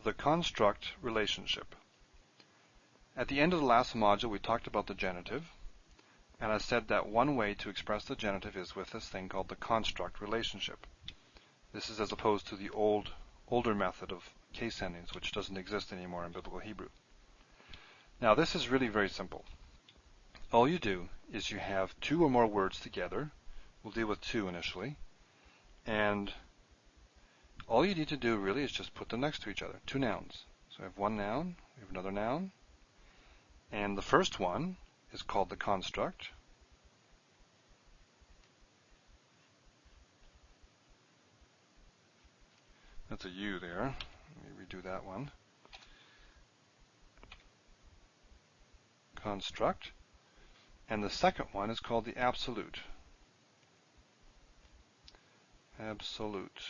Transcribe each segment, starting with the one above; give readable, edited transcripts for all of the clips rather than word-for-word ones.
the construct relationship. At the end of the last module, we talked about the genitive, and I said that one way to express the genitive is with this thing called the construct relationship. This is as opposed to the older method of case endings, which doesn't exist anymore in Biblical Hebrew. Now, this is really very simple. All you do is you have two or more words together. We'll deal with two initially. And all you need to do really is just put them next to each other, two nouns. So we have one noun, we have another noun, and the first one is called the construct. That's a U there. Let me redo that one. Construct. And the second one is called the absolute. Absolute.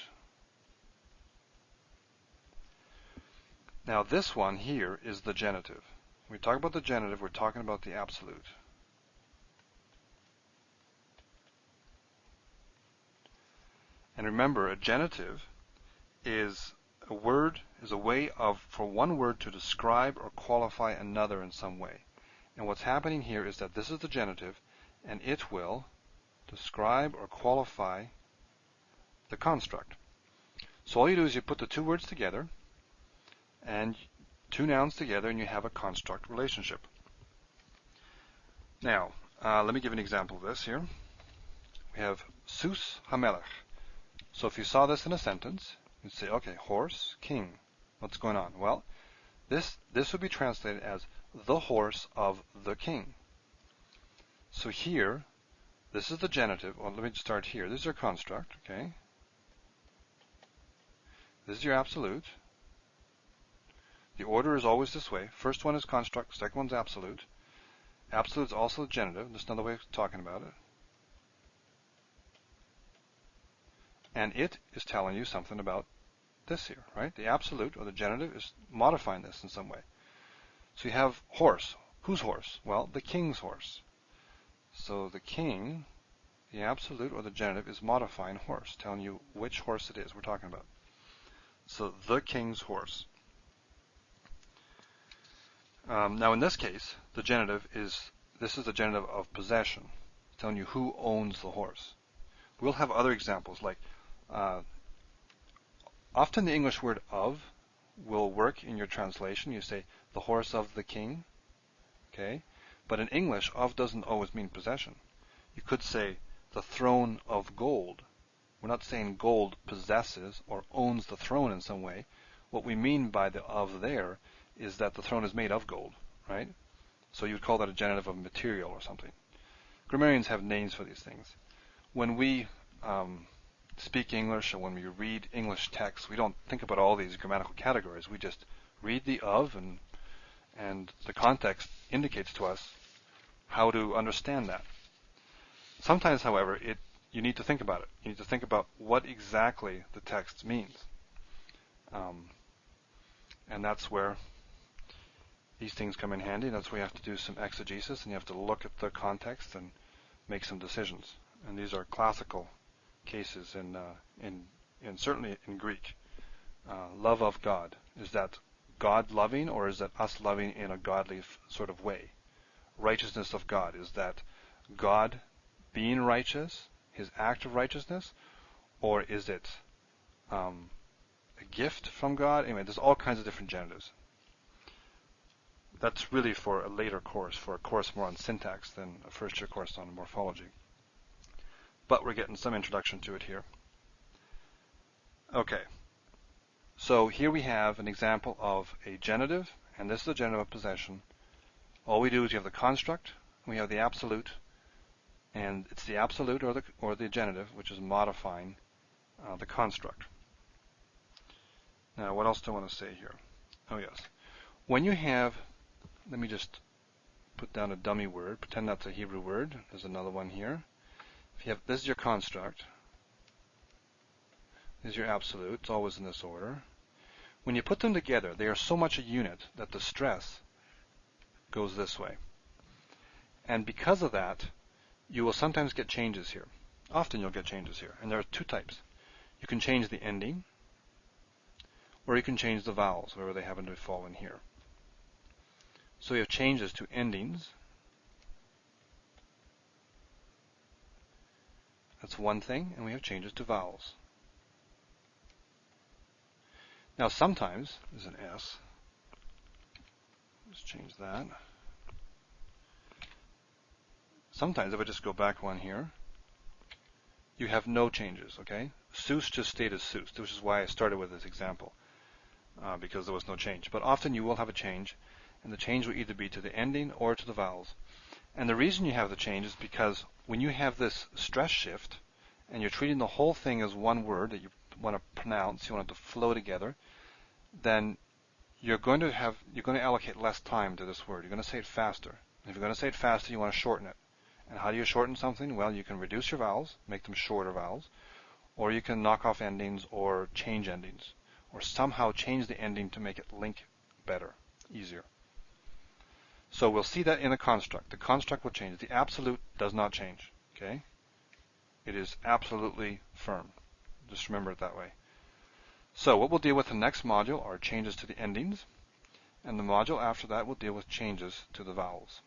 Now this one here is the genitive. When we talk about the genitive, we're talking about the absolute. And remember, a genitive is a word, is a way for one word to describe or qualify another in some way. And what's happening here is that this is the genitive, and it will describe or qualify the construct. So all you do is you put the two words together, and two nouns together, and you have a construct relationship. Now, let me give an example of this here. We have Sus HaMelech. So if you saw this in a sentence, you'd say, okay, horse, king. What's going on? Well, this would be translated as the horse of the king. So here, this is the genitive. Well, let me start here. This is your construct, okay? This is your absolute. The order is always this way. First one is construct, second one's absolute. Absolute is also the genitive. There's another way of talking about it. And it is telling you something about this here, right? The absolute, or the genitive, is modifying this in some way. So you have horse. Whose horse? Well, the king's horse. So the king, the absolute, or the genitive, is modifying horse, telling you which horse it is we're talking about. So the king's horse. Now in this case, the genitive this is the genitive of possession, telling you who owns the horse. We'll have other examples, like often the English word of will work in your translation. You say, the horse of the king, okay? But in English, of doesn't always mean possession. You could say, the throne of gold. We're not saying gold possesses or owns the throne in some way. What we mean by the of there is that the throne is made of gold, right? So you would call that a genitive of material or something. Grammarians have names for these things. When we speak English, or when we read English texts, we don't think about all these grammatical categories. We just read the of, and the context indicates to us how to understand that. Sometimes, however, you need to think about it. You need to think about what exactly the text means. And that's where these things come in handy. That's where you have to do some exegesis, and you have to look at the context and make some decisions. And these are classical cases in certainly in Greek. Love of God. Is that God loving, or is that us loving in a godly sort of way? Righteousness of God. Is that God being righteous, his act of righteousness, or is it a gift from God? Anyway, there's all kinds of different genitives. That's really for a later course, for a course more on syntax than a first-year course on morphology. But we're getting some introduction to it here. Okay, so here we have an example of a genitive, and this is the genitive of possession. All we do is you have the construct, we have the absolute, and it's the absolute or the genitive which is modifying the construct. Now, what else do I want to say here? Oh yes, when you have, let me just put down a dummy word, pretend that's a Hebrew word. There's another one here. If you have, this is your construct, this is your absolute, it's always in this order. When you put them together, they are so much a unit that the stress goes this way. And because of that, you will sometimes get changes here. Often you'll get changes here, and there are two types. You can change the ending, or you can change the vowels wherever they happen to fall in here. So we have changes to endings. That's one thing, and we have changes to vowels. Now sometimes, there's an S. Let's change that. Sometimes, if I just go back one here, you have no changes, okay? Seuss just stayed as Seuss, which is why I started with this example, because there was no change. But often you will have a change, and the change will either be to the ending or to the vowels. And the reason you have the change is because when you have this stress shift, and you're treating the whole thing as one word that you want to pronounce, you want it to flow together, then you're going to allocate less time to this word. You're going to say it faster. If you're going to say it faster, you want to shorten it. And how do you shorten something? Well, you can reduce your vowels, make them shorter vowels, or you can knock off endings or change endings, or somehow change the ending to make it link better, easier. So we'll see that in a construct. The construct will change. The absolute does not change, okay? It is absolutely firm. Just remember it that way. So what we'll deal with in the next module are changes to the endings, and the module after that will deal with changes to the vowels.